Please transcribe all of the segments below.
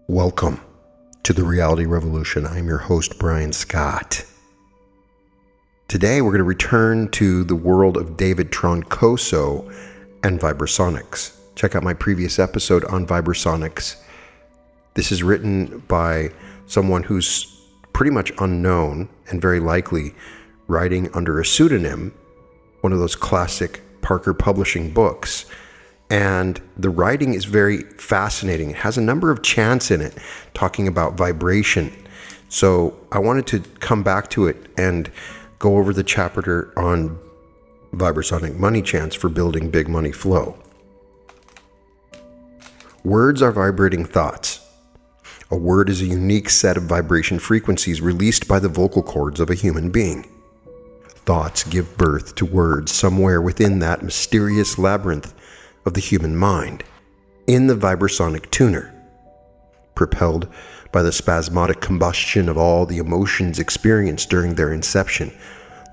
Welcome to the Reality Revolution. I'm your host, Brian Scott. Today we're going to return to the world of David Troncoso and Vibrasonics. Check out my previous episode on Vibrosonics. This is written by someone who's pretty much unknown and very likely writing under a pseudonym, one of those classic Parker Publishing books. And the writing is very fascinating. It has a number of chants in it talking about vibration. So I wanted to come back to it and go over the chapter on Vibrasonic money chants for building big money flow. Words are vibrating thoughts. A word is a unique set of vibration frequencies released by the vocal cords of a human being. Thoughts give birth to words somewhere within that mysterious labyrinth of the human mind, in the Vibrasonic tuner. Propelled by the spasmodic combustion of all the emotions experienced during their inception,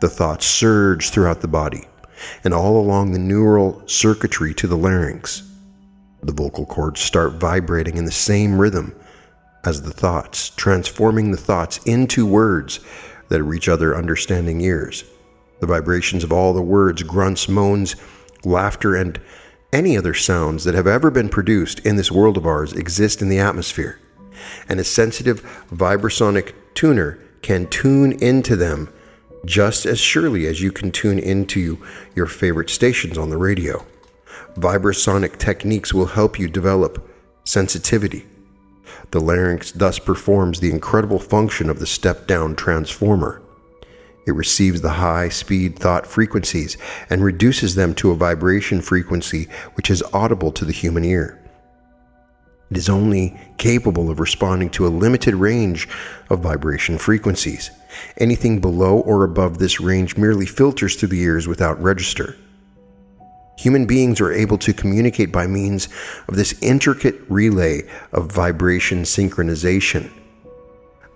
the thoughts surge throughout the body and all along the neural circuitry to the larynx. The vocal cords start vibrating in the same rhythm as the thoughts, transforming the thoughts into words that reach other understanding ears. The vibrations of all the words, grunts, moans, laughter, and any other sounds that have ever been produced in this world of ours exist in the atmosphere, and a sensitive Vibrasonic tuner can tune into them just as surely as you can tune into your favorite stations on the radio. Vibrasonic techniques will help you develop sensitivity. The larynx thus performs the incredible function of the step-down transformer. It receives the high-speed thought frequencies and reduces them to a vibration frequency which is audible to the human ear. It is only capable of responding to a limited range of vibration frequencies. Anything below or above this range merely filters through the ears without register. Human beings are able to communicate by means of this intricate relay of vibration synchronization.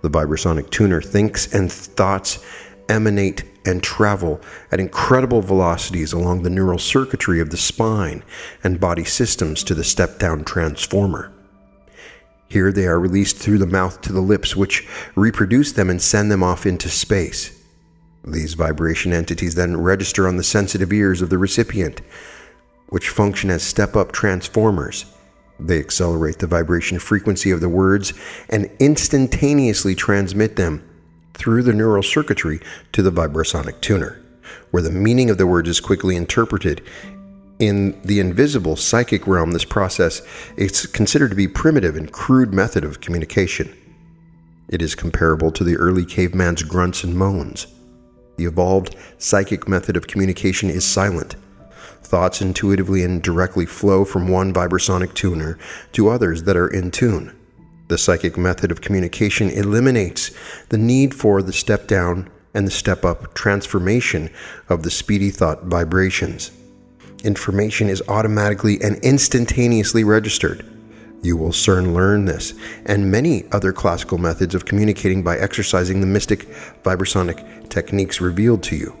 The Vibrasonic tuner thinks and thoughts emanate and travel at incredible velocities along the neural circuitry of the spine and body systems to the step-down transformer. Here they are released through the mouth to the lips, which reproduce them and send them off into space. These vibration entities then register on the sensitive ears of the recipient, which function as step-up transformers. They accelerate the vibration frequency of the words and instantaneously transmit them through the neural circuitry to the Vibrasonic tuner, where the meaning of the words is quickly interpreted. In the invisible psychic realm, this process is considered to be primitive and crude method of communication. It is comparable to the early caveman's grunts and moans. The evolved psychic method of communication is silent. Thoughts intuitively and directly flow from one Vibrasonic tuner to others that are in tune. The psychic method of communication eliminates the need for the step-down and the step-up transformation of the speedy thought vibrations. Information is automatically and instantaneously registered. You will soon learn this and many other classical methods of communicating by exercising the mystic Vibrasonic techniques revealed to you.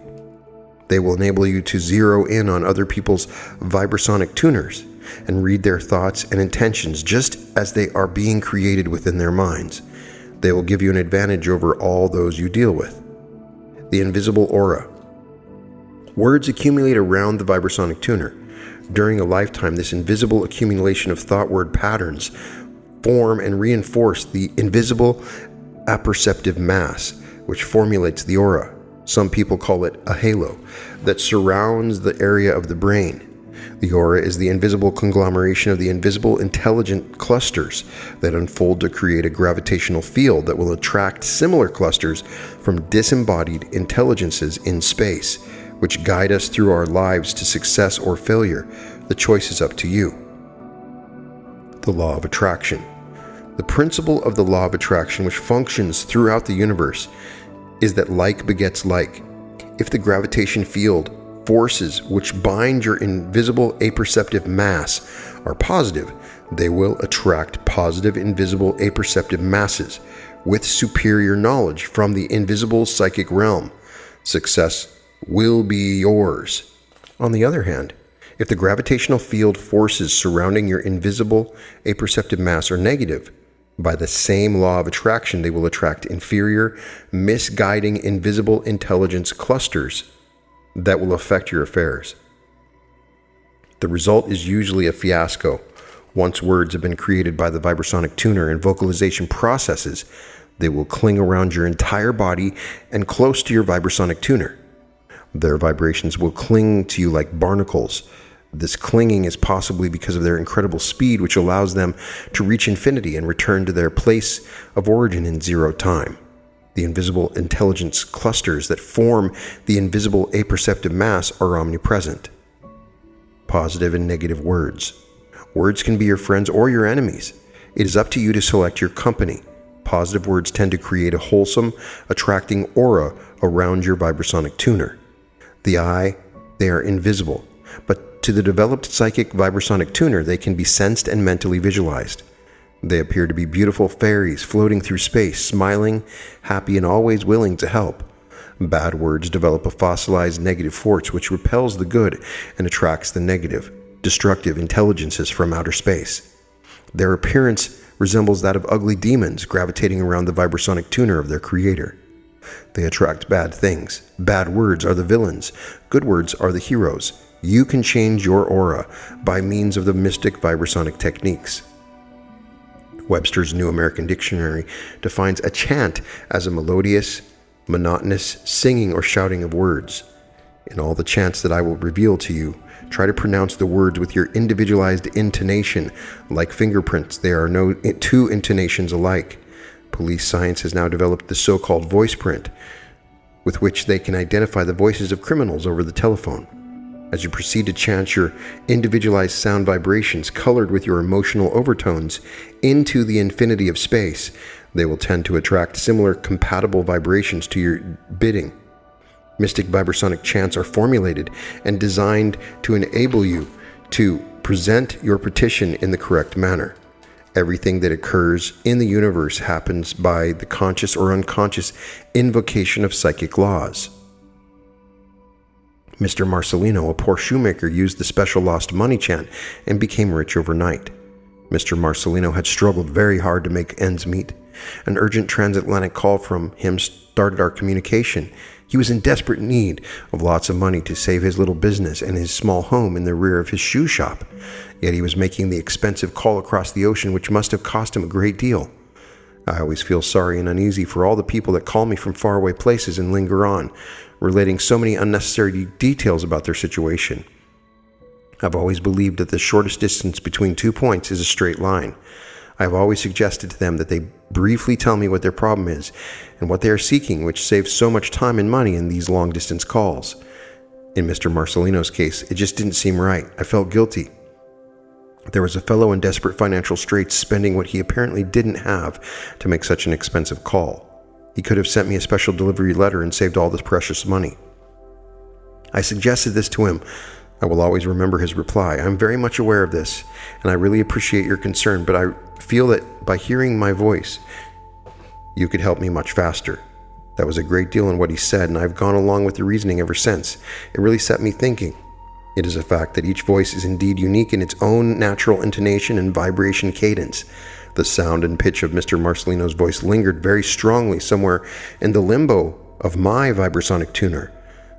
They will enable you to zero in on other people's Vibrasonic tuners and read their thoughts and intentions just as they are being created within their minds. They will give you an advantage over all those you deal with. The invisible aura. Words accumulate around the Vibrasonic tuner. During a lifetime, this invisible accumulation of thought word patterns form and reinforce the invisible apperceptive mass, which formulates the aura. Some people call it a halo that surrounds the area of the brain. The aura is the invisible conglomeration of the invisible intelligent clusters that unfold to create a gravitational field that will attract similar clusters from disembodied intelligences in space, which guide us through our lives to success or failure. The choice is up to you. The law of attraction. The principle of the law of attraction, which functions throughout the universe, is that like begets like. If the gravitation field forces which bind your invisible apperceptive mass are positive, they will attract positive invisible apperceptive masses with superior knowledge from the invisible psychic realm. Success will be yours. On the other hand, if the gravitational field forces surrounding your invisible apperceptive mass are negative, By the same law of attraction, they will attract inferior, misguiding, invisible intelligence clusters that will affect your affairs. The result is usually a fiasco. Once words have been created by the Vibrasonic tuner and vocalization processes, they will cling around your entire body and close to your Vibrasonic tuner. Their vibrations will cling to you like barnacles. This clinging is possibly because of their incredible speed, which allows them to reach infinity and return to their place of origin in zero time. The invisible intelligence clusters that form the invisible apperceptive mass are omnipresent. Positive and negative words. Words can be your friends or your enemies. It is up to you to select your company. Positive words tend to create a wholesome, attracting aura around your Vibrasonic tuner. The eye, they are invisible, but to the developed psychic Vibrasonic tuner, they can be sensed and mentally visualized. They appear to be beautiful fairies floating through space, smiling, happy, and always willing to help. Bad words develop a fossilized negative force which repels the good and attracts the negative, destructive intelligences from outer space. Their appearance resembles that of ugly demons gravitating around the Vibrasonic tuner of their creator. They attract bad things. Bad words are the villains. Good words are the heroes. You can change your aura by means of the mystic Vibrasonic techniques. Webster's New American Dictionary defines a chant as a melodious, monotonous singing or shouting of words. In all the chants that I will reveal to you, try to pronounce the words with your individualized intonation. Like fingerprints, there are no two intonations alike. Police science has now developed the so-called voice print, with which they can identify the voices of criminals over the telephone. As you proceed to chant your individualized sound vibrations colored with your emotional overtones into the infinity of space, they will tend to attract similar compatible vibrations to your bidding. Mystic Vibrasonic chants are formulated and designed to enable you to present your petition in the correct manner. Everything that occurs in the universe happens by the conscious or unconscious invocation of psychic laws. Mr. Marcelino, a poor shoemaker, used the special lost money chant and became rich overnight. Mr. Marcelino had struggled very hard to make ends meet. An urgent transatlantic call from him started our communication. He was in desperate need of lots of money to save his little business and his small home in the rear of his shoe shop. Yet he was making the expensive call across the ocean, which must have cost him a great deal. I always feel sorry and uneasy for all the people that call me from faraway places and linger on, relating so many unnecessary details about their situation. I've always believed that the shortest distance between 2 points is a straight line. I have always suggested to them that they briefly tell me what their problem is and what they are seeking, which saves so much time and money in these long-distance calls. In Mr. Marcelino's case, it just didn't seem right. I felt guilty. There was a fellow in desperate financial straits spending what he apparently didn't have to make such an expensive call. He could have sent me a special delivery letter and saved all this precious money. I suggested this to him. I will always remember his reply. I'm very much aware of this, and I really appreciate your concern, but I feel that by hearing my voice, you could help me much faster. That was a great deal in what he said, and I've gone along with the reasoning ever since. It really set me thinking. It is a fact that each voice is indeed unique in its own natural intonation and vibration cadence. The sound and pitch of Mr. Marcelino's voice lingered very strongly somewhere in the limbo of my Vibrasonic tuner.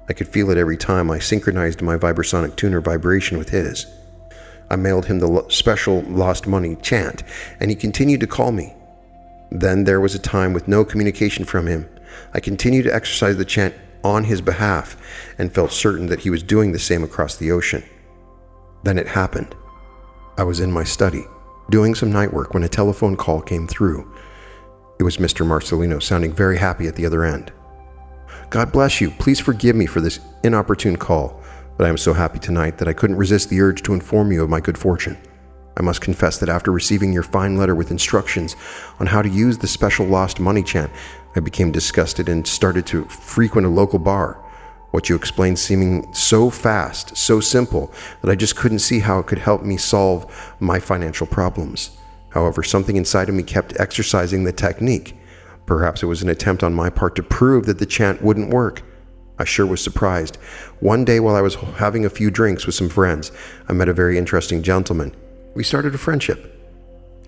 I could feel it every time I synchronized my Vibrasonic tuner vibration with his. I mailed him the special lost money chant, and he continued to call me. Then there was a time with no communication from him. I continued to exercise the chant on his behalf and felt certain that he was doing the same across the ocean. Then it happened. I was in my study, doing some night work, when a telephone call came through. It was Mr. Marcelino, sounding very happy at the other end. God bless you. Please forgive me for this inopportune call, but I am so happy tonight that I couldn't resist the urge to inform you of my good fortune. I must confess that after receiving your fine letter with instructions on how to use the special lost money chant, I became disgusted and started to frequent a local bar. What you explained seeming so fast, so simple, that I just couldn't see how it could help me solve my financial problems. However, something inside of me kept exercising the technique. Perhaps it was an attempt on my part to prove that the chant wouldn't work. I sure was surprised. One day while I was having a few drinks with some friends, I met a very interesting gentleman. We started a friendship.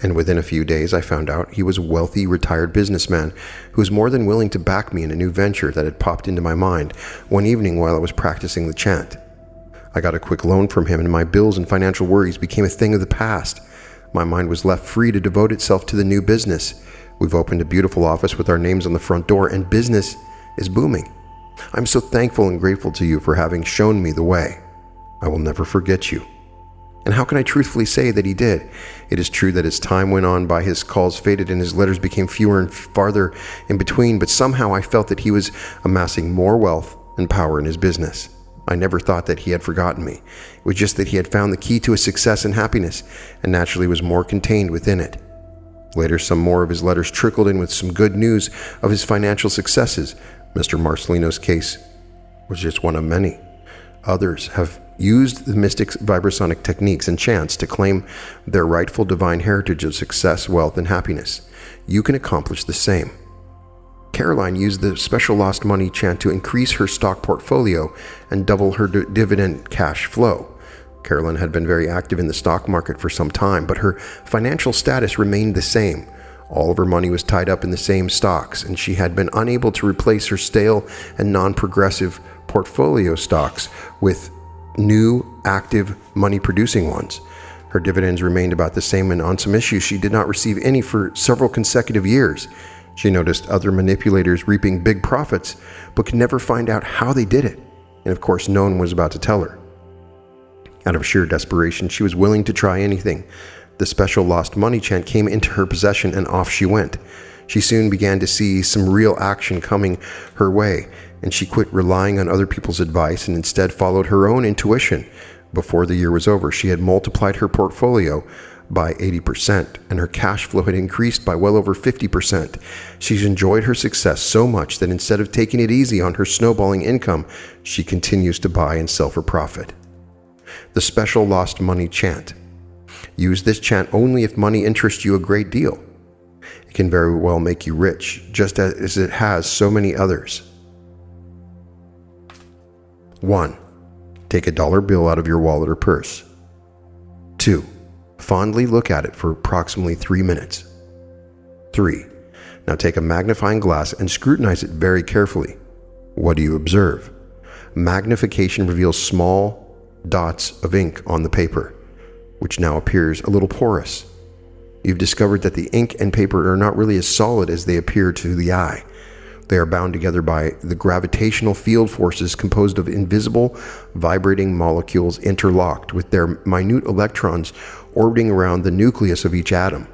And within a few days, I found out he was a wealthy, retired businessman who was more than willing to back me in a new venture that had popped into my mind one evening while I was practicing the chant. I got a quick loan from him, and my bills and financial worries became a thing of the past. My mind was left free to devote itself to the new business. We've opened a beautiful office with our names on the front door, and business is booming. I'm so thankful and grateful to you for having shown me the way. I will never forget you. And how can I truthfully say that he did? It is true that as time went on by, his calls faded and his letters became fewer and farther in between, but somehow I felt that he was amassing more wealth and power in his business. I never thought that he had forgotten me. It was just that he had found the key to his success and happiness, and naturally was more contained within it. Later, some more of his letters trickled in with some good news of his financial successes. Mr. Marcelino's case was just one of many. Others have used the mystic's Vibrasonic techniques and chants to claim their rightful divine heritage of success, wealth, and happiness. You can accomplish the same. Caroline used the special lost money chant to increase her stock portfolio and double her dividend cash flow. Caroline had been very active in the stock market for some time, but her financial status remained the same. All of her money was tied up in the same stocks, and she had been unable to replace her stale and non-progressive portfolio stocks with new, active, money-producing ones. Her dividends remained about the same, and on some issues she did not receive any for several consecutive years. She noticed other manipulators reaping big profits, but could never find out how they did it, and of course no one was about to tell her. Out of sheer desperation, she was willing to try anything. The special lost money chant came into her possession, and off she went. She soon began to see some real action coming her way, and she quit relying on other people's advice and instead followed her own intuition. Before the year was over, she had multiplied her portfolio by 80%, and her cash flow had increased by well over 50%. She's enjoyed her success so much that instead of taking it easy on her snowballing income, she continues to buy and sell for profit. The special lost money chant. Use this chant only if money interests you a great deal. It can very well make you rich, just as it has so many others. 1. Take a dollar bill out of your wallet or purse. 2. Fondly look at it for approximately 3 minutes. 3. Now take a magnifying glass and scrutinize it very carefully. What do you observe? Magnification reveals small dots of ink on the paper, which now appears a little porous. You've discovered that the ink and paper are not really as solid as they appear to the eye. They are bound together by the gravitational field forces composed of invisible, vibrating molecules interlocked with their minute electrons orbiting around the nucleus of each atom.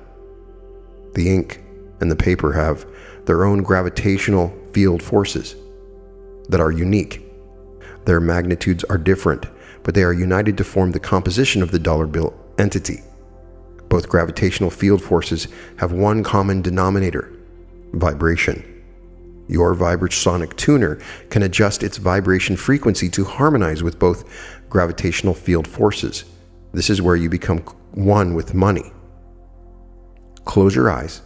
The ink and the paper have their own gravitational field forces that are unique. Their magnitudes are different, but they are united to form the composition of the dollar bill entity. Both gravitational field forces have one common denominator: vibration. Your Vibrasonic tuner can adjust its vibration frequency to harmonize with both gravitational field forces. This is where you become one with money. Close your eyes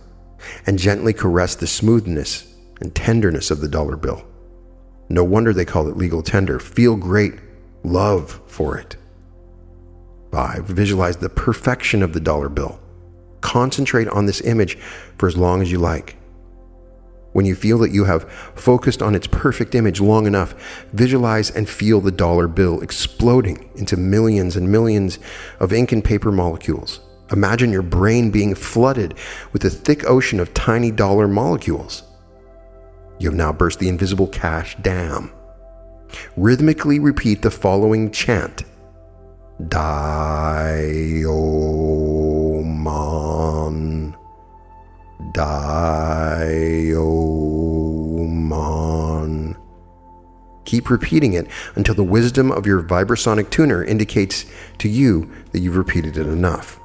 and gently caress the smoothness and tenderness of the dollar bill. No wonder they call it legal tender. Feel great love for it. 5. Visualize the perfection of the dollar bill. Concentrate on this image for as long as you like. When you feel that you have focused on its perfect image long enough, visualize and feel the dollar bill exploding into millions and millions of ink and paper molecules. Imagine your brain being flooded with a thick ocean of tiny dollar molecules. You have now burst the invisible cash dam. Rhythmically repeat the following chant. Dioman. Dioman. Keep repeating it until the wisdom of your Vibrasonic tuner indicates to you that you've repeated it enough.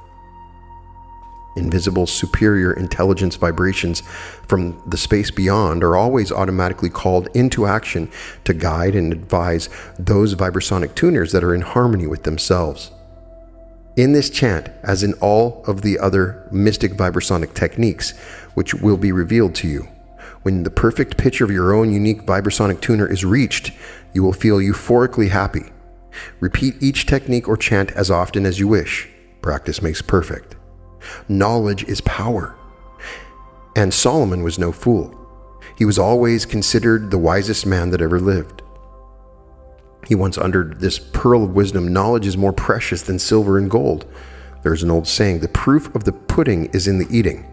Invisible superior intelligence vibrations from the space beyond are always automatically called into action to guide and advise those Vibrasonic tuners that are in harmony with themselves. In this chant, as in all of the other mystic Vibrasonic techniques, which will be revealed to you, when the perfect pitch of your own unique Vibrasonic tuner is reached, you will feel euphorically happy. Repeat each technique or chant as often as you wish. Practice makes perfect. Knowledge is power. And Solomon was no fool. He was always considered the wisest man that ever lived. He once uttered this pearl of wisdom: knowledge is more precious than silver and gold. There's an old saying, the proof of the pudding is in the eating.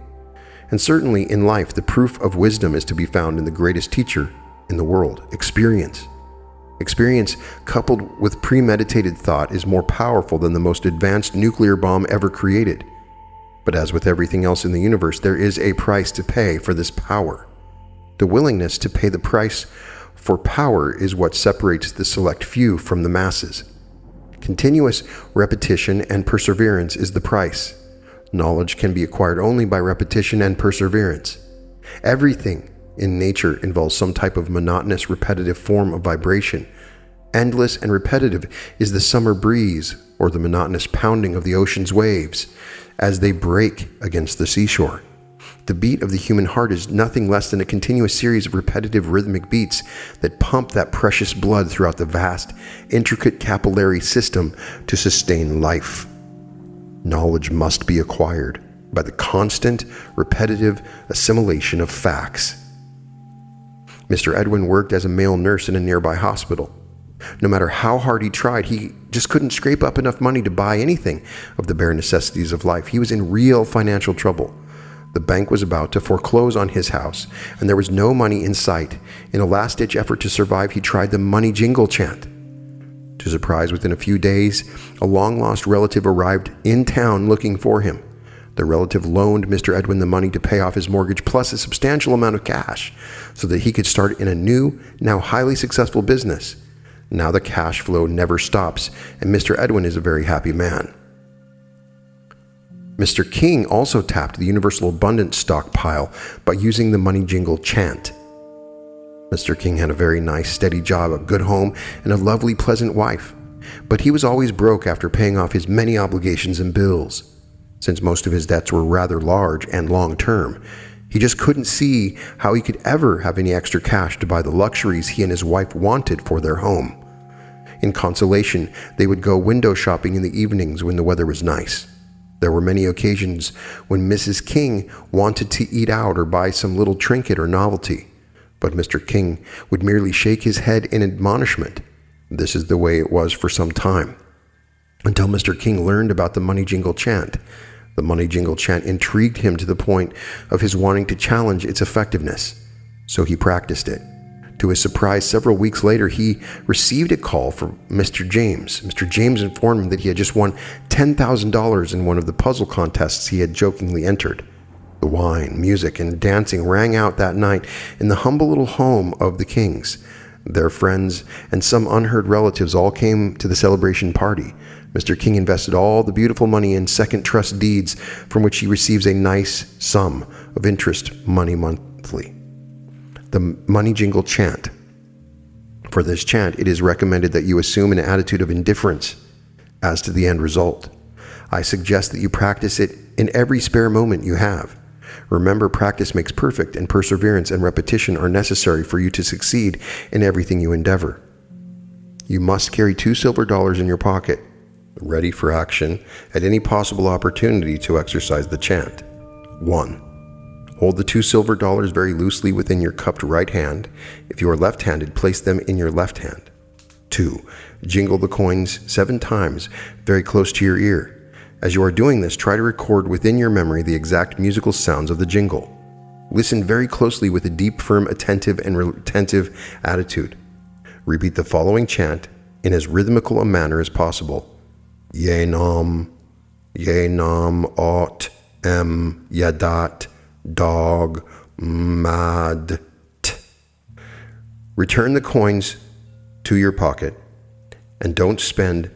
And certainly in life, the proof of wisdom is to be found in the greatest teacher in the world, experience. Experience coupled with premeditated thought is more powerful than the most advanced nuclear bomb ever created. But as with everything else in the universe, there is a price to pay for this power. The willingness to pay the price for power is what separates the select few from the masses. Continuous repetition and perseverance is the price. Knowledge can be acquired only by repetition and perseverance. Everything in nature involves some type of monotonous, repetitive form of vibration. Endless and repetitive is the summer breeze or the monotonous pounding of the ocean's waves as they break against the seashore. The beat of the human heart is nothing less than a continuous series of repetitive rhythmic beats that pump that precious blood throughout the vast, intricate capillary system to sustain life. Knowledge must be acquired by the constant, repetitive assimilation of facts. Mr. Edwin worked as a male nurse in a nearby hospital. No matter how hard he tried, he just couldn't scrape up enough money to buy anything of the bare necessities of life. He was in real financial trouble. The bank was about to foreclose on his house, and there was no money in sight. In a last-ditch effort to survive, he tried the money jingle chant. To his surprise, within a few days, a long-lost relative arrived in town looking for him. The relative loaned Mr. Edwin the money to pay off his mortgage plus a substantial amount of cash so that he could start in a new, now highly successful business. Now the cash flow never stops, and Mr. Edwin is a very happy man. Mr. King also tapped the universal abundance stockpile by using the money jingle chant. Mr. King had a very nice, steady job, a good home, and a lovely, pleasant wife. But he was always broke after paying off his many obligations and bills. Since most of his debts were rather large and long-term, he just couldn't see how he could ever have any extra cash to buy the luxuries he and his wife wanted for their home. In consolation, they would go window shopping in the evenings when the weather was nice. There were many occasions when Mrs. King wanted to eat out or buy some little trinket or novelty, but Mr. King would merely shake his head in admonishment. This is the way it was for some time, until Mr. King learned about the money jingle chant. The money jingle chant intrigued him to the point of his wanting to challenge its effectiveness, so he practiced it. To his surprise, several weeks later, he received a call from Mr. James. Mr. James informed him that he had just won $10,000 in one of the puzzle contests he had jokingly entered. The wine, music, and dancing rang out that night in the humble little home of the Kings. Their friends and some unheard relatives all came to the celebration party. Mr. King invested all the beautiful money in second trust deeds, from which he receives a nice sum of interest money monthly. The money jingle chant. For this chant, it is recommended that you assume an attitude of indifference as to the end result. I suggest that you practice it in every spare moment you have. Remember, practice makes perfect, and perseverance and repetition are necessary for you to succeed in everything you endeavor. You must carry $2 silver in your pocket, ready for action at any possible opportunity to exercise the chant. 1. Hold the $2 silver very loosely within your cupped right hand. If you are left-handed, place them in your left hand. 2. Jingle the coins 7 times, very close to your ear. As you are doing this, try to record within your memory the exact musical sounds of the jingle. Listen very closely with a deep, firm, attentive, and retentive attitude. Repeat the following chant in as rhythmical a manner as possible. Ye nam, ot, yadat, dog, mad, t. Return the coins to your pocket and don't spend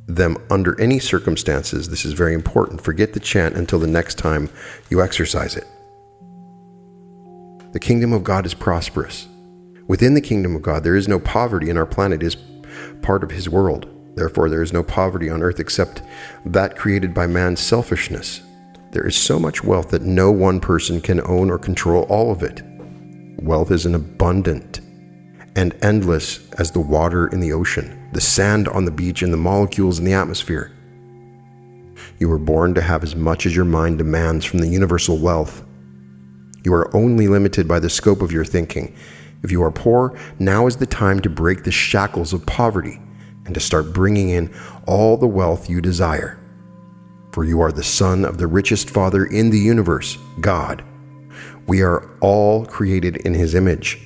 them under any circumstances. This is very important. Forget the chant until the next time you exercise it. The kingdom of God is prosperous. Within the kingdom of God, there is no poverty, and our planet is part of his world. Therefore, there is no poverty on earth except that created by man's selfishness. There is so much wealth that no one person can own or control all of it. Wealth is abundant and endless as the water in the ocean, the sand on the beach, and the molecules in the atmosphere. You were born to have as much as your mind demands from the universal wealth. You are only limited by the scope of your thinking. If you are poor, now is the time to break the shackles of poverty and to start bringing in all the wealth you desire. For you are the son of the richest father in the universe, God. We are all created in his image.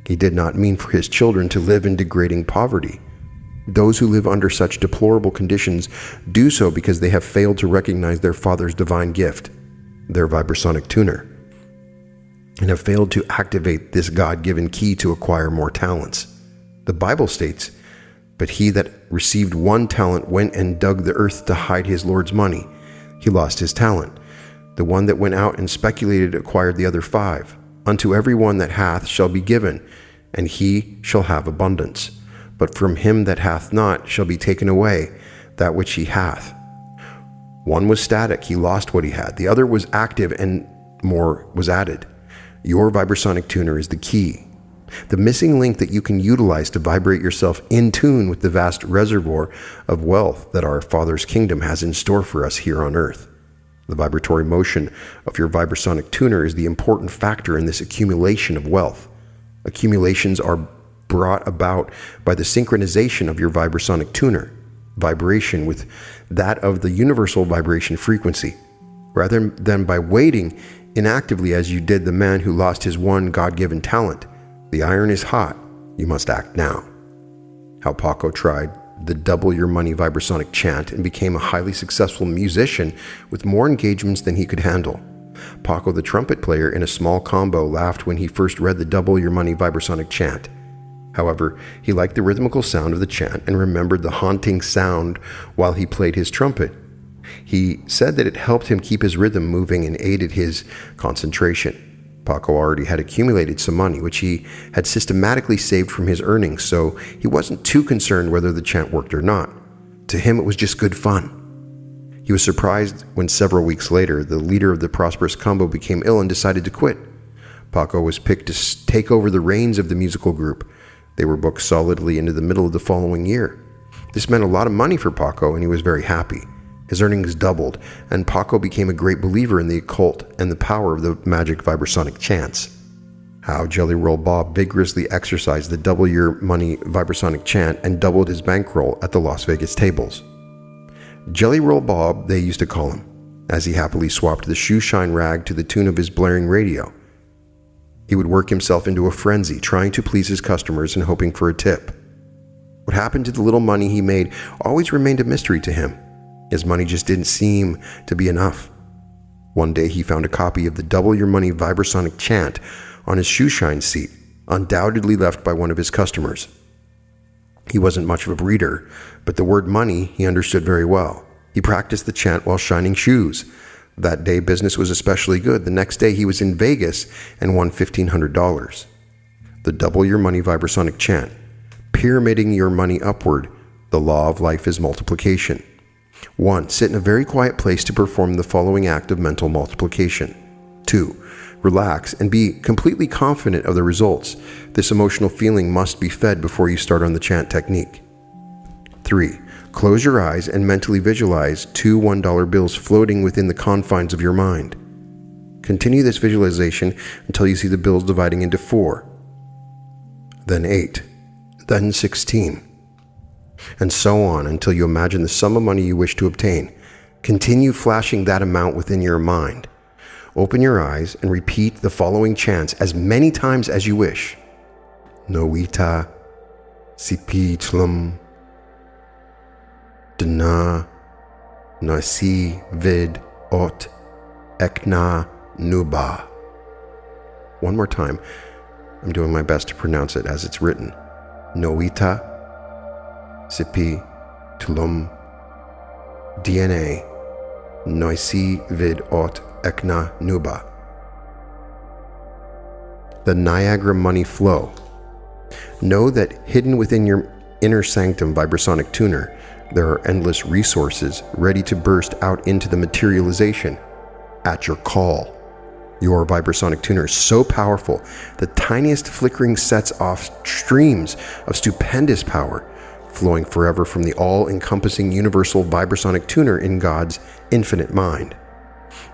He did not mean for his children to live in degrading poverty. Those who live under such deplorable conditions do so because they have failed to recognize their father's divine gift, their Vibrasonic tuner, and have failed to activate this God-given key to acquire more talents. The Bible states, "But he that received 1 talent went and dug the earth to hide his Lord's money. He lost his talent. The one that went out and speculated acquired the other 5. Unto every one that hath shall be given, and he shall have abundance. But from him that hath not shall be taken away that which he hath." One was static, he lost what he had. The other was active, and more was added. Your Vibrasonic tuner is the key, the missing link that you can utilize to vibrate yourself in tune with the vast reservoir of wealth that our Father's kingdom has in store for us here on earth. The vibratory motion of your Vibrasonic tuner is the important factor in this accumulation of wealth. Accumulations are brought about by the synchronization of your Vibrasonic tuner, vibration with that of the universal vibration frequency, rather than by waiting inactively as you did the man who lost his 1 God-given talent. The iron is hot, you must act now. How Paco tried the Double Your Money Vibrasonic chant and became a highly successful musician with more engagements than he could handle. Paco, the trumpet player in a small combo, laughed when he first read the Double Your Money Vibrasonic chant. However, he liked the rhythmical sound of the chant and remembered the haunting sound while he played his trumpet. He said that it helped him keep his rhythm moving and aided his concentration. Paco already had accumulated some money, which he had systematically saved from his earnings, so he wasn't too concerned whether the chant worked or not. To him, it was just good fun. He was surprised when several weeks later, the leader of the prosperous combo became ill and decided to quit. Paco was picked to take over the reins of the musical group. They were booked solidly into the middle of the following year. This meant a lot of money for Paco, and he was very happy. His earnings doubled, and Paco became a great believer in the occult and the power of the magic Vibrasonic chants. How Jelly Roll Bob vigorously exercised the Double Your Money Vibrasonic chant and doubled his bankroll at the Las Vegas tables. Jelly Roll Bob, they used to call him, as he happily swapped the shoe shine rag to the tune of his blaring radio. He would work himself into a frenzy, trying to please his customers and hoping for a tip. What happened to the little money he made always remained a mystery to him. His money just didn't seem to be enough. One day he found a copy of the Double Your Money Vibrasonic chant on his shoe shine seat, undoubtedly left by one of his customers. He wasn't much of a reader, but the word money he understood very well. He practiced the chant while shining shoes. That day business was especially good. The next day he was in Vegas and won $1,500. The Double Your Money Vibrasonic chant, pyramiding your money upward. The law of life is multiplication. 1. Sit in a very quiet place to perform the following act of mental multiplication. 2. Relax and be completely confident of the results. This emotional feeling must be fed before you start on the chant technique. 3. Close your eyes and mentally visualize 2 $1 bills floating within the confines of your mind. Continue this visualization until you see the bills dividing into 4, then 8, then 16, and so on until you imagine the sum of money you wish to obtain. Continue flashing that amount within your mind. Open your eyes and repeat the following chants as many times as you wish. Noita, Sipi Tlum, Dana, Nasi Vid Ot, Ekna Nuba. One more time. I'm doing my best to pronounce it as it's written. Noita, Sipi Tlum, DNA, Noisi Vid Ot, Ekna Nuba. The Niagara money flow. Know that hidden within your inner sanctum Vibrasonic tuner, there are endless resources ready to burst out into the materialization at your call. Your Vibrasonic tuner is so powerful, the tiniest flickering sets off streams of stupendous power, flowing forever from the all-encompassing universal vibrasonic tuner in God's infinite mind.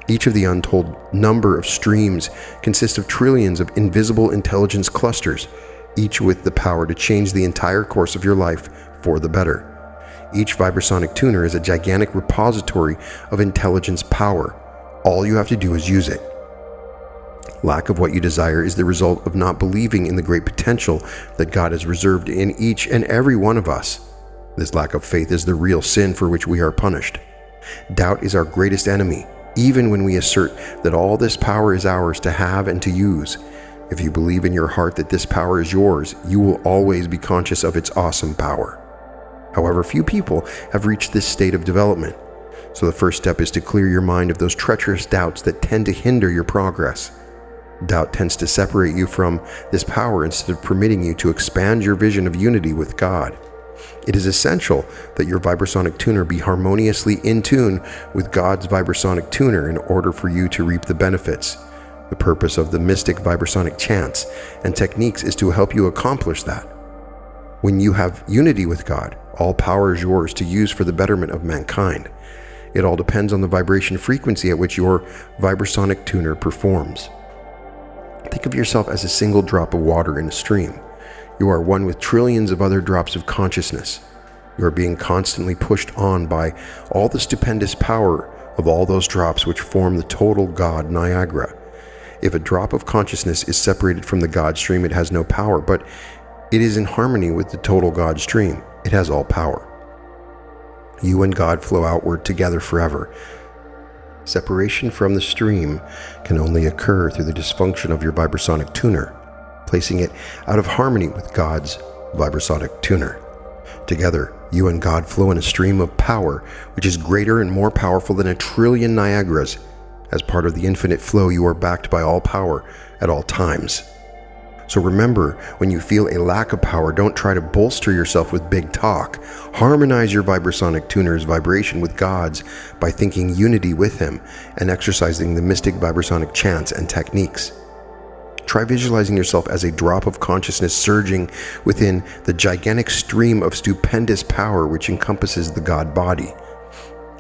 Each of the untold number of streams consists of trillions of invisible intelligence clusters, each with the power to change the entire course of your life for the better. Each vibrasonic tuner is a gigantic repository of intelligence power. All you have to do is use it. Lack of what you desire is the result of not believing in the great potential that God has reserved in each and every one of us. This lack of faith is the real sin for which we are punished. Doubt is our greatest enemy, even when we assert that all this power is ours to have and to use. If you believe in your heart that this power is yours, you will always be conscious of its awesome power. However, few people have reached this state of development. So the first step is to clear your mind of those treacherous doubts that tend to hinder your progress. Doubt tends to separate you from this power instead of permitting you to expand your vision of unity with God. It is essential that your vibrasonic tuner be harmoniously in tune with God's vibrasonic tuner in order for you to reap the benefits. The purpose of the mystic vibrasonic chants and techniques is to help you accomplish that. When you have unity with God, all power is yours to use for the betterment of mankind. It all depends on the vibration frequency at which your vibrasonic tuner performs. Think of yourself as a single drop of water in a stream. You are one with trillions of other drops of consciousness. You are being constantly pushed on by all the stupendous power of all those drops which form the total God Niagara. If a drop of consciousness is separated from the God stream, it has no power, but it is in harmony with the total God stream. It has all power. You and God flow outward together forever. Separation from the stream can only occur through the dysfunction of your vibrasonic tuner, placing it out of harmony with God's vibrasonic tuner. Together, you and God flow in a stream of power which is greater and more powerful than 1 trillion Niagaras. As part of the infinite flow, you are backed by all power at all times. So remember, when you feel a lack of power, don't try to bolster yourself with big talk. Harmonize your vibrasonic tuner's vibration with God's by thinking unity with Him and exercising the mystic vibrasonic chants and techniques. Try visualizing yourself as a drop of consciousness surging within the gigantic stream of stupendous power which encompasses the God body.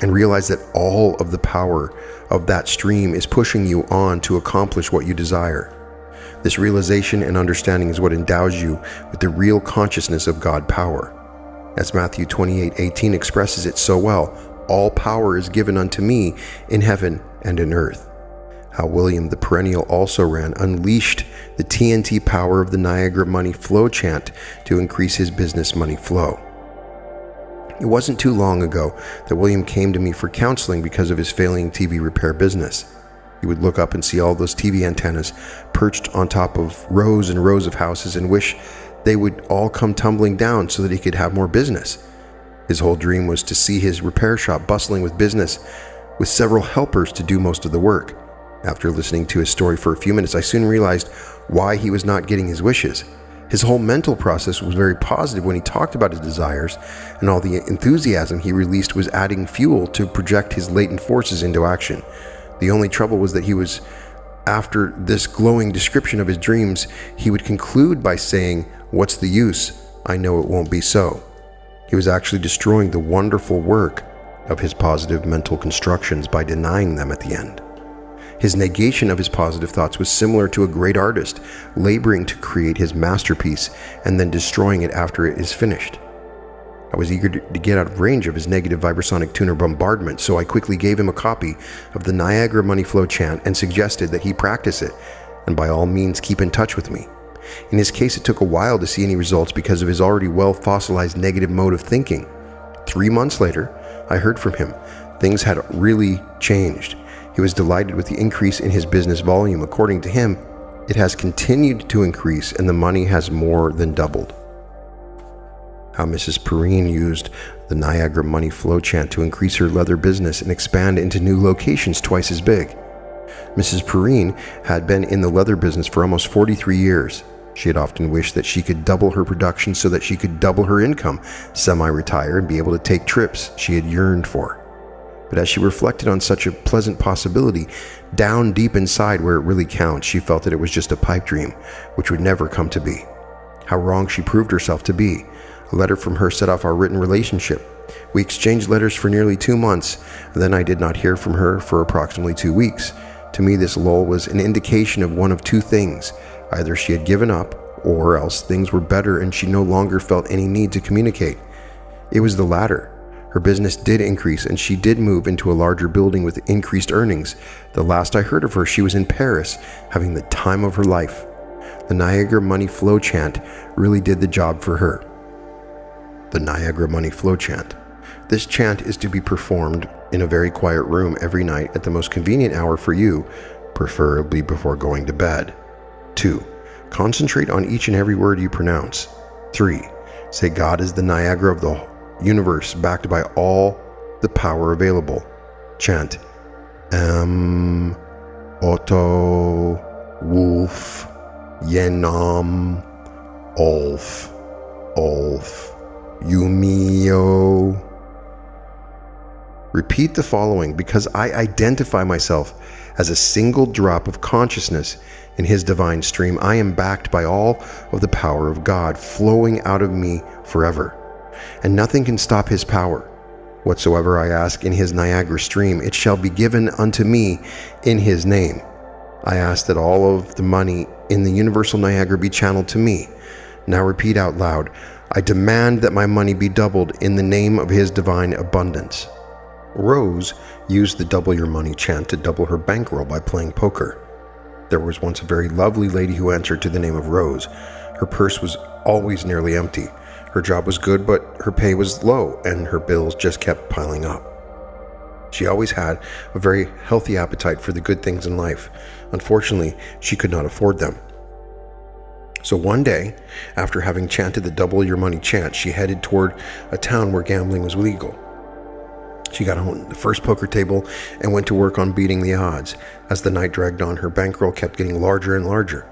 And realize that all of the power of that stream is pushing you on to accomplish what you desire. This realization and understanding is what endows you with the real consciousness of God power. As Matthew 28:18 expresses it so well, all power is given unto me in heaven and in earth. How William the Perennial also ran unleashed the TNT power of the Niagara money flow chant to increase his business money flow. It wasn't too long ago that William came to me for counseling because of his failing TV repair business. He would look up and see all those TV antennas perched on top of rows and rows of houses and wish they would all come tumbling down so that he could have more business. His whole dream was to see his repair shop bustling with business, with several helpers to do most of the work. After listening to his story for a few minutes, I soon realized why he was not getting his wishes. His whole mental process was very positive when he talked about his desires, and all the enthusiasm he released was adding fuel to project his latent forces into action. The only trouble was that after this glowing description of his dreams, he would conclude by saying, "What's the use? I know it won't be so." He was actually destroying the wonderful work of his positive mental constructions by denying them at the end. His negation of his positive thoughts was similar to a great artist laboring to create his masterpiece and then destroying it after it is finished. I was eager to get out of range of his negative vibrasonic tuner bombardment, so I quickly gave him a copy of the Niagara Money Flow chant and suggested that he practice it, and by all means keep in touch with me. In his case, it took a while to see any results because of his already well-fossilized negative mode of thinking. 3 months later, I heard from him. Things had really changed. He was delighted with the increase in his business volume. According to him, it has continued to increase and the money has more than doubled. How Mrs. Perrine used the Niagara Money Flow chant to increase her leather business and expand into new locations twice as big. Mrs. Perrine had been in the leather business for almost 43 years. She had often wished that she could double her production so that she could double her income, semi-retire, and be able to take trips she had yearned for. But as she reflected on such a pleasant possibility, down deep inside where it really counts, she felt that it was just a pipe dream, which would never come to be. How wrong she proved herself to be. A letter from her set off our written relationship. We exchanged letters for nearly 2 months, and then I did not hear from her for approximately 2 weeks. To me, this lull was an indication of one of two things. Either she had given up, or else things were better and she no longer felt any need to communicate. It was the latter. Her business did increase, and she did move into a larger building with increased earnings. The last I heard of her, she was in Paris, having the time of her life. The Niagara Money Flow Chant really did the job for her. The Niagara Money Flow Chant. This chant is to be performed in a very quiet room every night at the most convenient hour for you, preferably before going to bed. 2. Concentrate on each and every word you pronounce. 3. Say God is the Niagara of the universe, backed by all the power available. Chant Otto, Wolf, Yenam, Olf, Yumio. Repeat the following because I identify myself as a single drop of consciousness in His divine stream. I am backed by all of the power of God flowing out of me forever, and nothing can stop His power. Whatsoever I ask in His Niagara stream, it shall be given unto me in His name. I ask that all of the money in the universal Niagara be channeled to me. Now repeat out loud, I demand that my money be doubled in the name of His divine abundance. Rose used the double your money chant to double her bankroll by playing poker. There was once a very lovely lady who answered to the name of Rose. Her purse was always nearly empty. Her job was good, but her pay was low, and her bills just kept piling up. She always had a very healthy appetite for the good things in life. Unfortunately, she could not afford them. So one day, after having chanted the double your money chant, she headed toward a town where gambling was legal. She got on the first poker table and went to work on beating the odds. As the night dragged on, her bankroll kept getting larger and larger.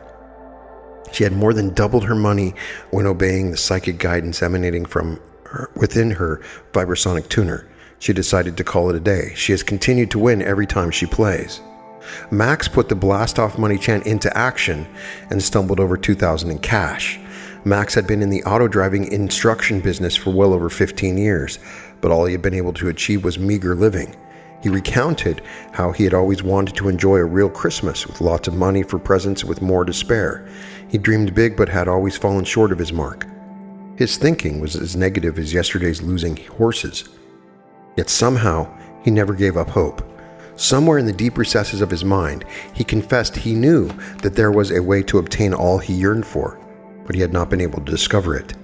She had more than doubled her money when obeying the psychic guidance emanating from within her Vibrasonic tuner. She decided to call it a day. She has continued to win every time she plays. Max put the blast off money chant into action and stumbled over $2,000 in cash. Max had been in the auto driving instruction business for well over 15 years, but all he had been able to achieve was meager living. He recounted how he had always wanted to enjoy a real Christmas with lots of money for presents with more to spare. He dreamed big but had always fallen short of his mark. His thinking was as negative as yesterday's losing horses. Yet somehow, he never gave up hope. Somewhere in the deep recesses of his mind, he confessed he knew that there was a way to obtain all he yearned for, but he had not been able to discover it.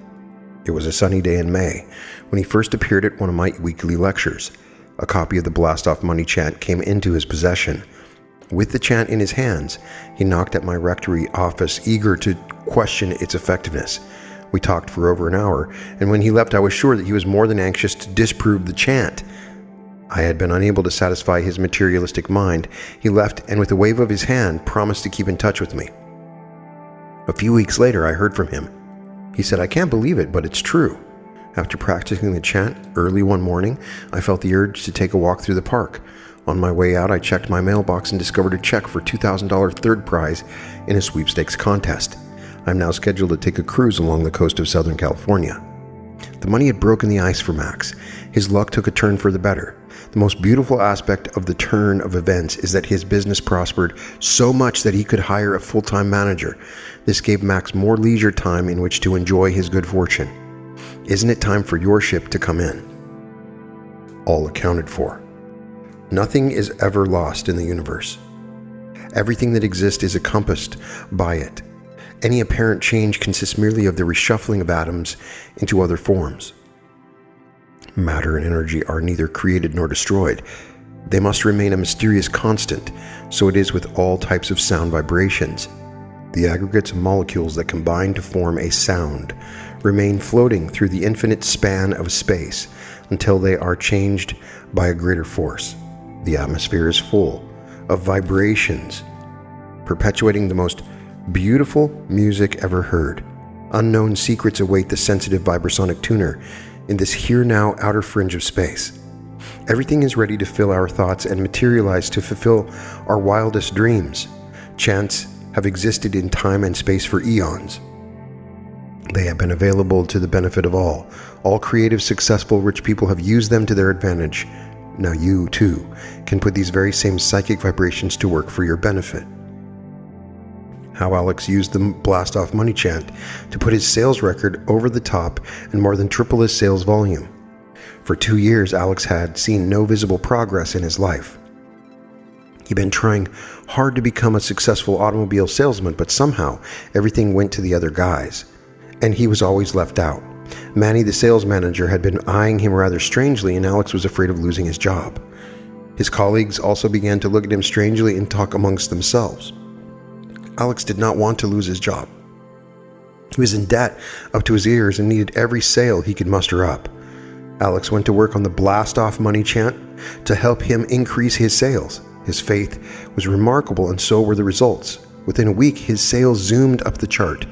It was a sunny day in May when he first appeared at one of my weekly lectures. A copy of the Blast Off Money chant came into his possession. With the chant in his hands, he knocked at my rectory office, eager to question its effectiveness. We talked for over an hour, and when he left, I was sure that he was more than anxious to disprove the chant. I had been unable to satisfy his materialistic mind. He left, and with a wave of his hand, promised to keep in touch with me. A few weeks later, I heard from him. He said, "I can't believe it, but it's true. After practicing the chant early one morning, I felt the urge to take a walk through the park. On my way out, I checked my mailbox and discovered a check for $2,000 third prize in a sweepstakes contest. I'm now scheduled to take a cruise along the coast of Southern California." The money had broken the ice for Max. His luck took a turn for the better. The most beautiful aspect of the turn of events is that his business prospered so much that he could hire a full-time manager. This gave Max more leisure time in which to enjoy his good fortune. Isn't it time for your ship to come in? All accounted for. Nothing is ever lost in the universe. Everything that exists is encompassed by it. Any apparent change consists merely of the reshuffling of atoms into other forms. Matter and energy are neither created nor destroyed. They must remain a mysterious constant, so it is with all types of sound vibrations. The aggregates of molecules that combine to form a sound remain floating through the infinite span of space until they are changed by a greater force. The atmosphere is full of vibrations, perpetuating the most beautiful music ever heard. Unknown secrets await the sensitive Vibrasonic tuner in this here-now outer fringe of space. Everything is ready to fill our thoughts and materialize to fulfill our wildest dreams. Chants have existed in time and space for eons. They have been available to the benefit of all. All creative, successful, rich people have used them to their advantage. Now you, too, can put these very same psychic vibrations to work for your benefit. How Alex used the Blast Off Money chant to put his sales record over the top and more than triple his sales volume. For 2 years, Alex had seen no visible progress in his life. He'd been trying hard to become a successful automobile salesman, but somehow everything went to the other guys, and he was always left out. Manny, the sales manager, had been eyeing him rather strangely, and Alex was afraid of losing his job. His colleagues also began to look at him strangely and talk amongst themselves. Alex did not want to lose his job. He was in debt up to his ears and needed every sale he could muster up. Alex went to work on the Blast Off Money chant to help him increase his sales. His faith was remarkable, and so were the results. Within a week, his sales zoomed up the chart.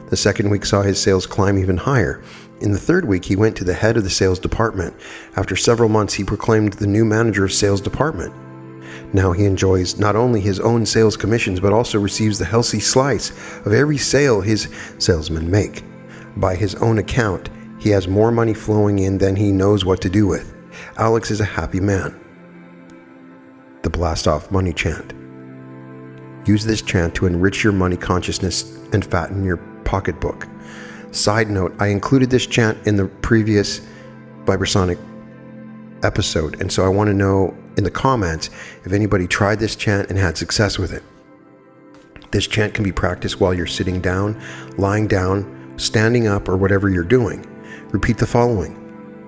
The second week saw his sales climb even higher. In the third week, he went to the head of the sales department. After several months, he proclaimed the new manager of sales department. Now he enjoys not only his own sales commissions, but also receives the healthy slice of every sale his salesmen make. By his own account, he has more money flowing in than he knows what to do with. Alex is a happy man. The Blast Off Money chant. Use this chant to enrich your money consciousness and fatten your pocketbook. Side note, I included this chant in the previous Vibrasonic episode, and so I want to know in the comments if anybody tried this chant and had success with it. This chant can be practiced while you're sitting down, lying down, standing up, or whatever you're doing. Repeat the following.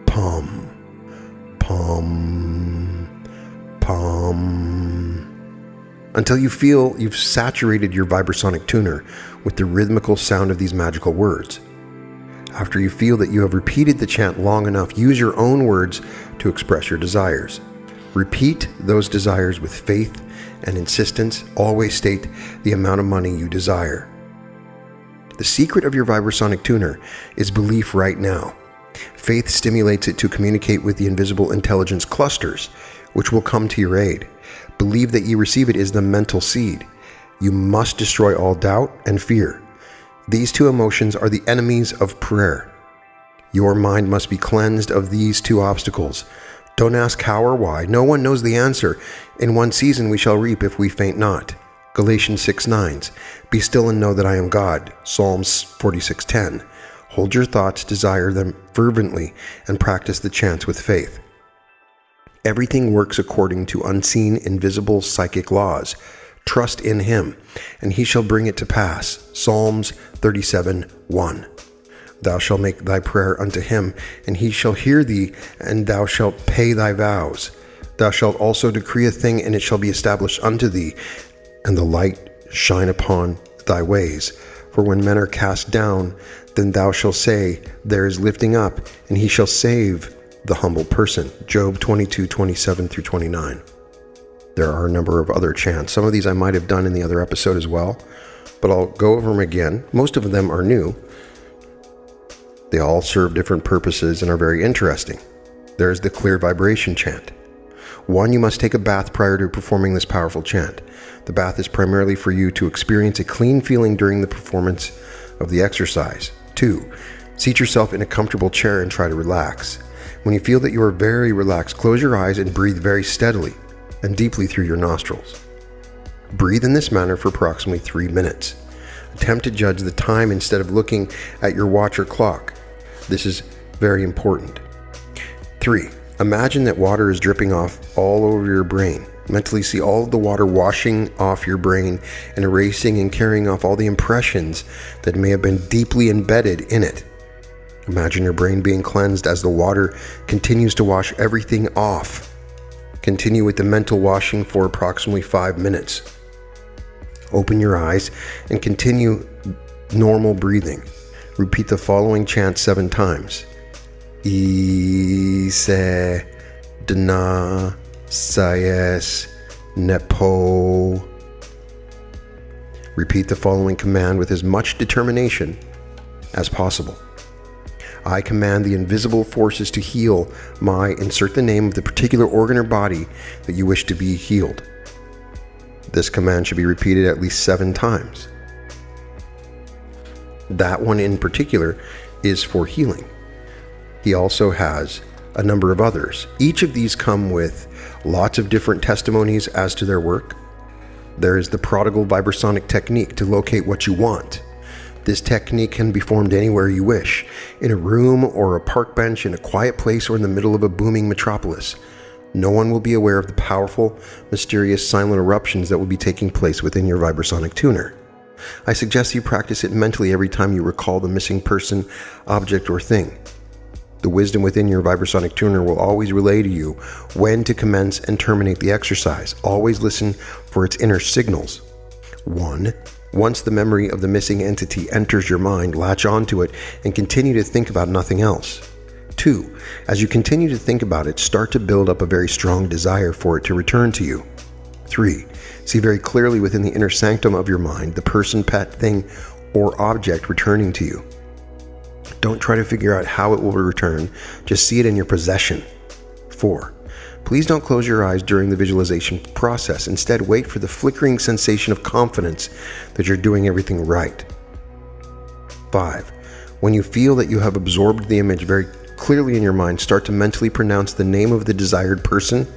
Pum, pum, pum, until you feel you've saturated your Vibrasonic tuner with the rhythmical sound of these magical words. After you feel that you have repeated the chant long enough, use your own words to express your desires. Repeat those desires with faith and insistence. Always state the amount of money you desire. The secret of your Vibrasonic tuner is belief right now. Faith stimulates it to communicate with the invisible intelligence clusters, which will come to your aid. Believe that you receive it is the mental seed. You must destroy all doubt and fear. These two emotions are the enemies of prayer. Your mind must be cleansed of these two obstacles. Don't ask how or why. No one knows the answer. In one season we shall reap if we faint not. Galatians 6:9. Be still and know that I am God. Psalms 46:10. Hold your thoughts, desire them fervently, and practice the chants with faith. Everything works according to unseen, invisible psychic laws. Trust in him, and he shall bring it to pass. Psalms 37:1. Thou shalt make thy prayer unto him, and he shall hear thee, and thou shalt pay thy vows. Thou shalt also decree a thing, and it shall be established unto thee, and the light shine upon thy ways. For when men are cast down, then thou shalt say, there is lifting up, and he shall save the humble person. Job 22:27-29. There are a number of other chants. Some of these I might have done in the other episode as well, but I'll go over them again. Most of them are new. They all serve different purposes and are very interesting. There's the clear vibration chant. 1, you must take a bath prior to performing this powerful chant. The bath is primarily for you to experience a clean feeling during the performance of the exercise. 2, seat yourself in a comfortable chair and try to relax. When you feel that you are very relaxed, close your eyes and breathe very steadily and deeply through your nostrils. Breathe in this manner for approximately 3 minutes. Attempt to judge the time instead of looking at your watch or clock. This is very important. 3, imagine that water is dripping off all over your brain. Mentally see all of the water washing off your brain and erasing and carrying off all the impressions that may have been deeply embedded in it. Imagine your brain being cleansed as the water continues to wash everything off. Continue with the mental washing for approximately 5 minutes. Open your eyes and continue normal breathing. Repeat the following chant 7 times. Ise, Dana, Sayes, Nepo. Repeat the following command with as much determination as possible. I command the invisible forces to heal my, insert the name of the particular organ or body that you wish to be healed. This command should be repeated at least 7 times. That one in particular is for healing. He also has a number of others. Each of these come with lots of different testimonies as to their work. There is the prodigal Vibrasonic technique to locate what you want. This technique can be performed anywhere you wish, in a room or a park bench, in a quiet place, or in the middle of a booming metropolis. No one will be aware of the powerful, mysterious, silent eruptions that will be taking place within your Vibrasonic tuner. I suggest you practice it mentally every time you recall the missing person, object, or thing. The wisdom within your Vibrasonic tuner will always relay to you when to commence and terminate the exercise. Always listen for its inner signals. 1. Once the memory of the missing entity enters your mind, latch onto it and continue to think about nothing else. 2. As you continue to think about it, start to build up a very strong desire for it to return to you. 3. See very clearly within the inner sanctum of your mind the person, pet, thing, or object returning to you. Don't try to figure out how it will return, just see it in your possession. 4. Please don't close your eyes during the visualization process. Instead, wait for the flickering sensation of confidence that you're doing everything right. 5. When you feel that you have absorbed the image very clearly in your mind, start to mentally pronounce the name of the desired person,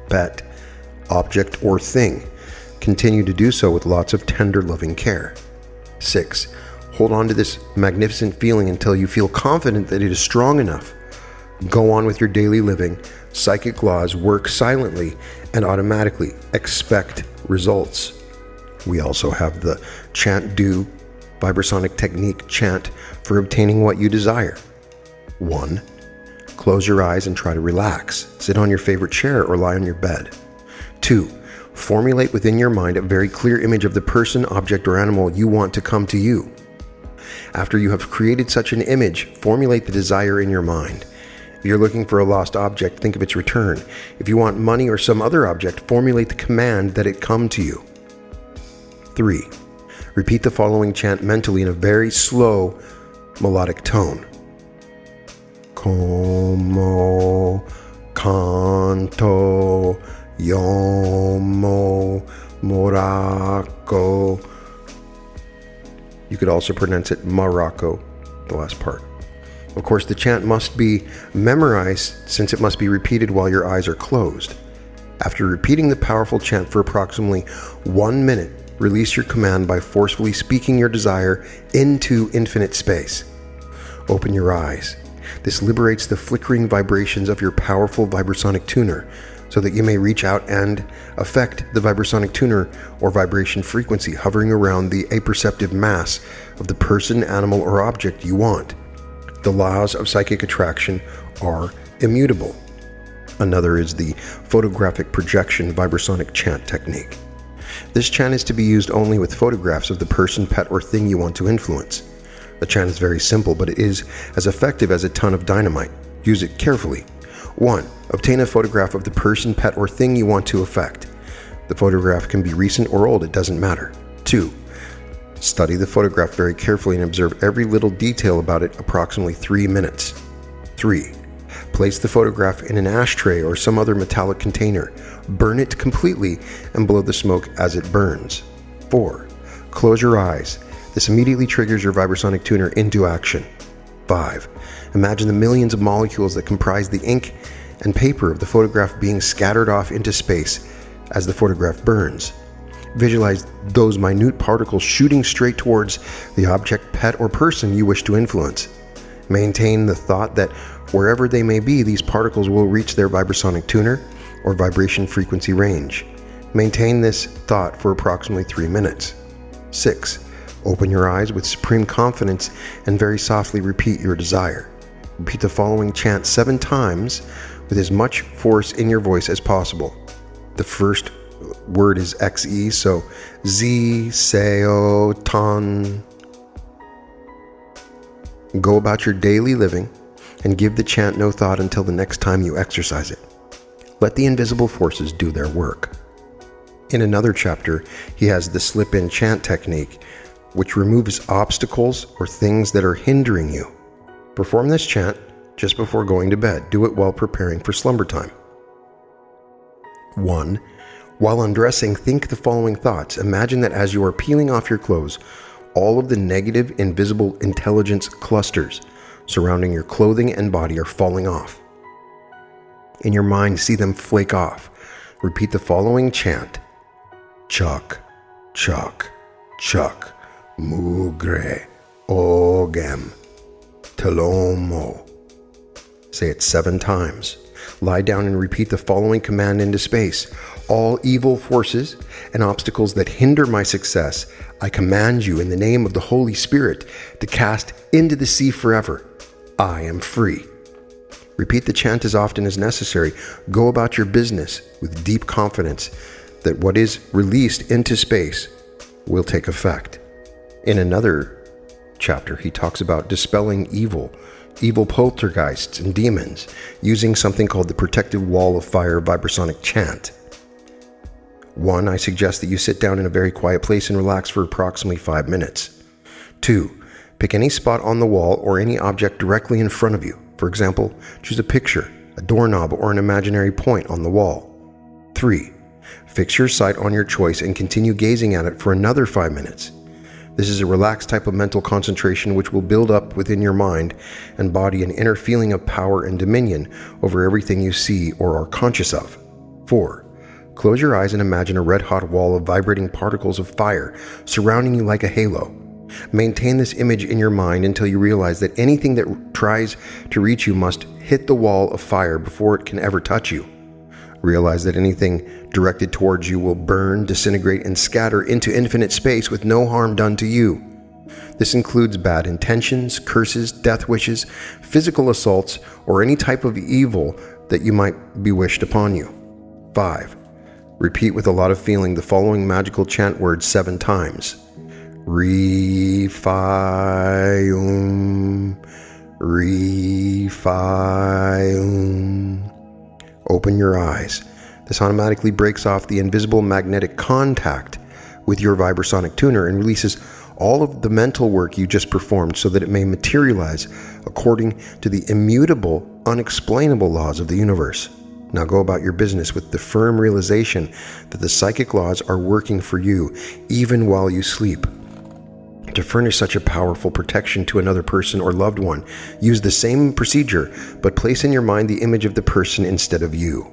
pet, object, or thing. Continue to do so with lots of tender, loving care. 6. Hold on to this magnificent feeling until you feel confident that it is strong enough. Go on with your daily living. Psychic laws work silently and automatically. Expect results. We also have the Chant Do Vibrasonic technique chant for obtaining what you desire. 1. Close your eyes and try to relax. Sit on your favorite chair or lie on your bed. 2. Formulate within your mind a very clear image of the person, object, or animal you want to come to you. After you have created such an image, formulate the desire in your mind. If you're looking for a lost object, think of its return. If you want money or some other object, formulate the command that it come to you. 3. Repeat the following chant mentally in a very slow, melodic tone. Como canto yomo Morocco. You could also pronounce it Morocco, the last part. Of course, the chant must be memorized since it must be repeated while your eyes are closed. After repeating the powerful chant for approximately 1 minute, release your command by forcefully speaking your desire into infinite space. Open your eyes. This liberates the flickering vibrations of your powerful Vibrasonic tuner so that you may reach out and affect the Vibrasonic tuner or vibration frequency hovering around the aperceptive mass of the person, animal, or object you want. The laws of psychic attraction are immutable. Another is the photographic projection Vibrasonic chant technique. This chant is to be used only with photographs of the person, pet, or thing you want to influence. The chant is very simple, but it is as effective as a ton of dynamite. Use it carefully. 1. Obtain a photograph of the person, pet, or thing you want to affect. The photograph can be recent or old, it doesn't matter. 2. Study the photograph very carefully and observe every little detail about it approximately 3 minutes. 3. Place the photograph in an ashtray or some other metallic container. Burn it completely and blow the smoke as it burns. 4. Close your eyes. This immediately triggers your Vibrasonic tuner into action. 5. Imagine the millions of molecules that comprise the ink and paper of the photograph being scattered off into space as the photograph burns. Visualize those minute particles shooting straight towards the object, pet, or person you wish to influence. Maintain the thought that wherever they may be, these particles will reach their Vibrasonic tuner or vibration frequency range. Maintain this thought for approximately 3 minutes. 6. Open your eyes with supreme confidence and very softly repeat your desire. Repeat the following chant 7 times with as much force in your voice as possible. The first word is XE, so Z, Seo, Ton. Go about your daily living and give the chant no thought until the next time you exercise it. Let the invisible forces do their work. In another chapter, he has the slip-in chant technique, which removes obstacles or things that are hindering you. Perform this chant just before going to bed. Do it while preparing for slumber time. 1. While undressing, think the following thoughts. Imagine that as you are peeling off your clothes, all of the negative invisible intelligence clusters surrounding your clothing and body are falling off. In your mind, see them flake off. Repeat the following chant. Chak, chak, chak, mugre, ogem, telomo. Say it 7 times. Lie down and repeat the following command into space. All evil forces and obstacles that hinder my success, I command you in the name of the Holy Spirit to cast into the sea forever. I am free. Repeat the chant as often as necessary. Go about your business with deep confidence that what is released into space will take effect. In another chapter, he talks about dispelling evil poltergeists and demons, using something called the protective wall of fire Vibrasonic chant. 1. I suggest that you sit down in a very quiet place and relax for approximately 5 minutes. 2. Pick any spot on the wall or any object directly in front of you. For example, choose a picture, a doorknob, or an imaginary point on the wall. 3. Fix your sight on your choice and continue gazing at it for another 5 minutes. This is a relaxed type of mental concentration which will build up within your mind and body an inner feeling of power and dominion over everything you see or are conscious of. 4. Close your eyes and imagine a red-hot wall of vibrating particles of fire surrounding you like a halo. Maintain this image in your mind until you realize that anything that tries to reach you must hit the wall of fire before it can ever touch you. Realize that anything directed towards you will burn, disintegrate, and scatter into infinite space with no harm done to you. This includes bad intentions, curses, death wishes, physical assaults, or any type of evil that you might be wished upon you. 5. Repeat with a lot of feeling the following magical chant words 7 times. Re-fi-um, re-fi-um. Open your eyes. This automatically breaks off the invisible magnetic contact with your Vibrasonic tuner and releases all of the mental work you just performed so that it may materialize according to the immutable, unexplainable laws of the universe. Now go about your business with the firm realization that the psychic laws are working for you even while you sleep. To furnish such a powerful protection to another person or loved one, use the same procedure, but place in your mind the image of the person instead of you.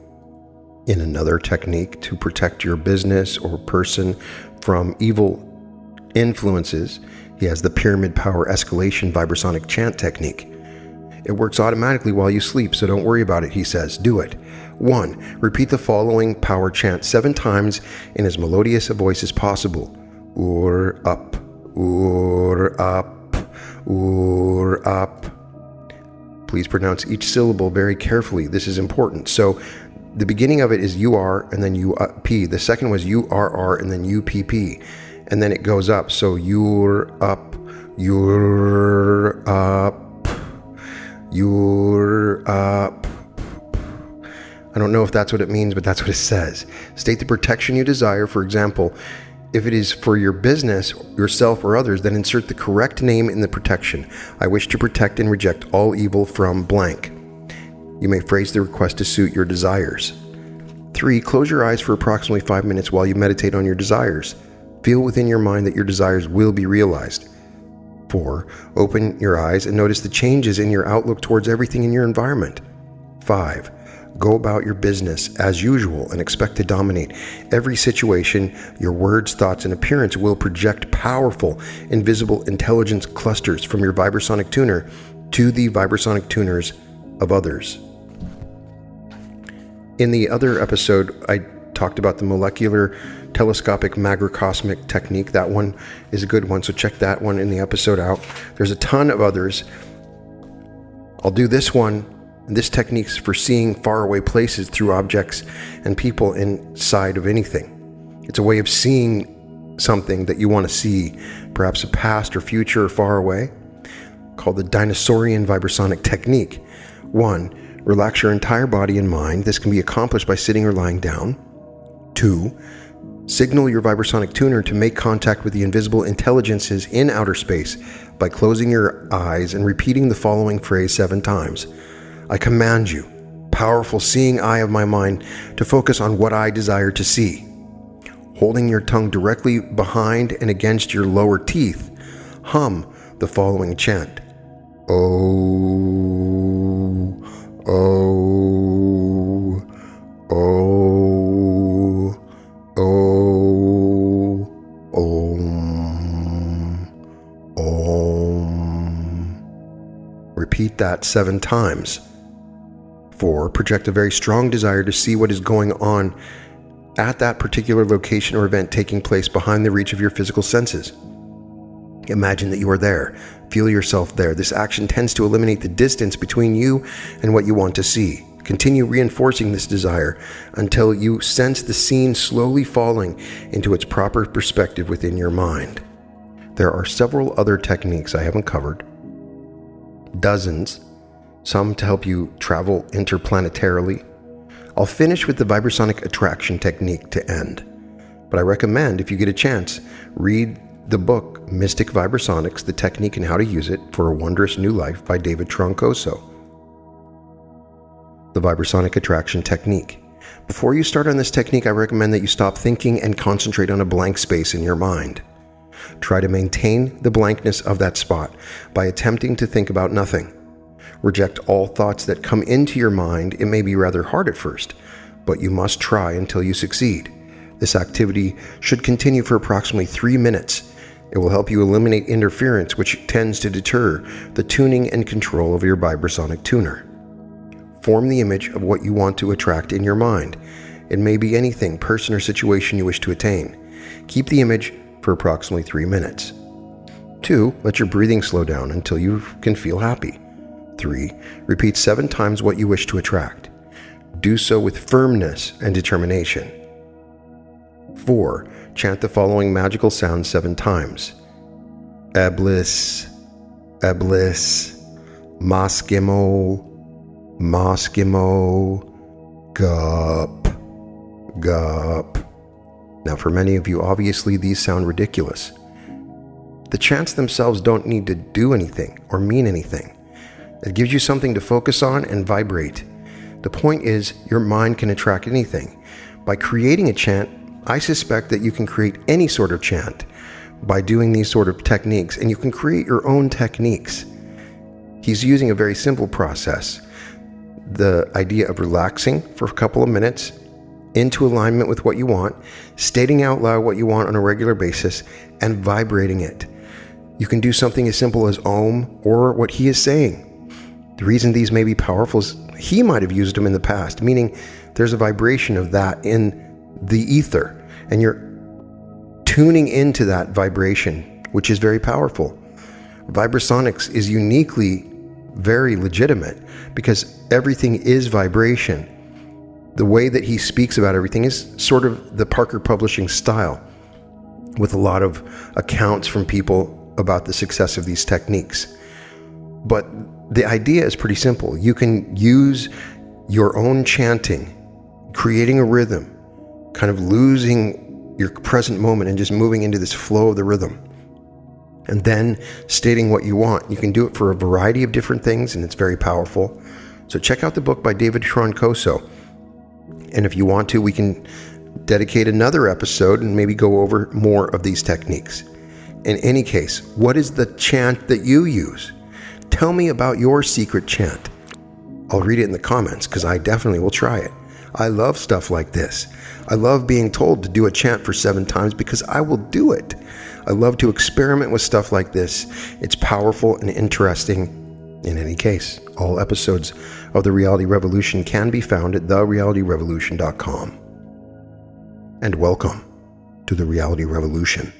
In another technique to protect your business or person from evil influences, he has the pyramid power escalation Vibrosonic chant technique. It works automatically while you sleep, so don't worry about it, he says. Do it. 1. Repeat the following power chant 7 times in as melodious a voice as possible. Ur up, ur up, ur up. Please pronounce each syllable very carefully. This is important. So the beginning of it is UR and then UP. The second was URR and then UPP. And then it goes up. So you're up, you're up, you're up. I don't know if that's what it means, but that's what it says. State the protection you desire. For example, if it is for your business, yourself, or others, then insert the correct name in the protection. I wish to protect and reject all evil from blank. You may phrase the request to suit your desires. 3. Close your eyes for approximately 5 minutes while you meditate on your desires. Feel within your mind that your desires will be realized. 4. Open your eyes and notice the changes in your outlook towards everything in your environment. 5. Go about your business as usual and expect to dominate every situation. Your words, thoughts, and appearance will project powerful, invisible intelligence clusters from your Vibrasonic tuner to the Vibrasonic tuners of others. In the other episode, I talked about the molecular telescopic macrocosmic technique. That one is a good one, so check that one in the episode out. There's a ton of others. I'll do this one. This technique's for seeing faraway places through objects and people inside of anything. It's a way of seeing something that you want to see, perhaps a past or future or far away, called the dinosaurian Vibrasonic technique. 1. Relax your entire body and mind. This can be accomplished by sitting or lying down. 2. Signal your Vibrasonic tuner to make contact with the invisible intelligences in outer space by closing your eyes and repeating the following phrase 7 times. I command you, powerful seeing eye of my mind, to focus on what I desire to see. Holding your tongue directly behind and against your lower teeth, hum the following chant. Oh, oh, oh, oh, om, om. Repeat that 7 times. 4. Project a very strong desire to see what is going on at that particular location or event taking place behind the reach of your physical senses. Imagine that you are there. Feel yourself there. This action tends to eliminate the distance between you and what you want to see. Continue reinforcing this desire until you sense the scene slowly falling into its proper perspective within your mind. There are several other techniques I haven't covered. Dozens. Some to help you travel interplanetarily. I'll finish with the Vibrasonic attraction technique to end. But I recommend, if you get a chance, read the book Mystic Vibrasonics, The Technique and How to Use It for a Wondrous New Life by David Troncoso. The Vibrasonic attraction technique. Before you start on this technique, I recommend that you stop thinking and concentrate on a blank space in your mind. Try to maintain the blankness of that spot by attempting to think about nothing. Reject all thoughts that come into your mind. It may be rather hard at first, but you must try until you succeed. This activity should continue for approximately 3 minutes. It will help you eliminate interference, which tends to deter the tuning and control of your Vibrasonic tuner. Form the image of what you want to attract in your mind. It may be anything, person, or situation you wish to attain. Keep the image for approximately 3 minutes. 2. Let your breathing slow down until you can feel happy. 3. Repeat 7 times what you wish to attract. Do so with firmness and determination. 4. Chant the following magical sounds 7 times. Eblis, eblis, maskimo, maskimo, gup, gup. Now, for many of you, obviously these sound ridiculous. The chants themselves don't need to do anything or mean anything. It gives you something to focus on and vibrate. The point is, your mind can attract anything. By creating a chant, I suspect that you can create any sort of chant by doing these sort of techniques, and you can create your own techniques. He's using a very simple process. The idea of relaxing for a couple of minutes into alignment with what you want, stating out loud what you want on a regular basis, and vibrating it. You can do something as simple as Om or what he is saying. The reason these may be powerful is he might have used them in the past, meaning there's a vibration of that in the ether, and you're tuning into that vibration, which is very powerful. Vibrasonics is uniquely very legitimate because everything is vibration. The way that he speaks about everything is sort of the Parker Publishing style, with a lot of accounts from people about the success of these techniques. But the idea is pretty simple. You can use your own chanting, creating a rhythm, kind of losing your present moment and just moving into this flow of the rhythm, and then stating what you want. You can do it for a variety of different things, and it's very powerful. So check out the book by David Troncoso. And if you want to, we can dedicate another episode and maybe go over more of these techniques. In any case, what is the chant that you use? Tell me about your secret chant. I'll read it in the comments because I definitely will try it. I love stuff like this. I love being told to do a chant for 7 times because I will do it. I love to experiment with stuff like this. It's powerful and interesting. In any case, all episodes of The Reality Revolution can be found at therealityrevolution.com. And welcome to The Reality Revolution.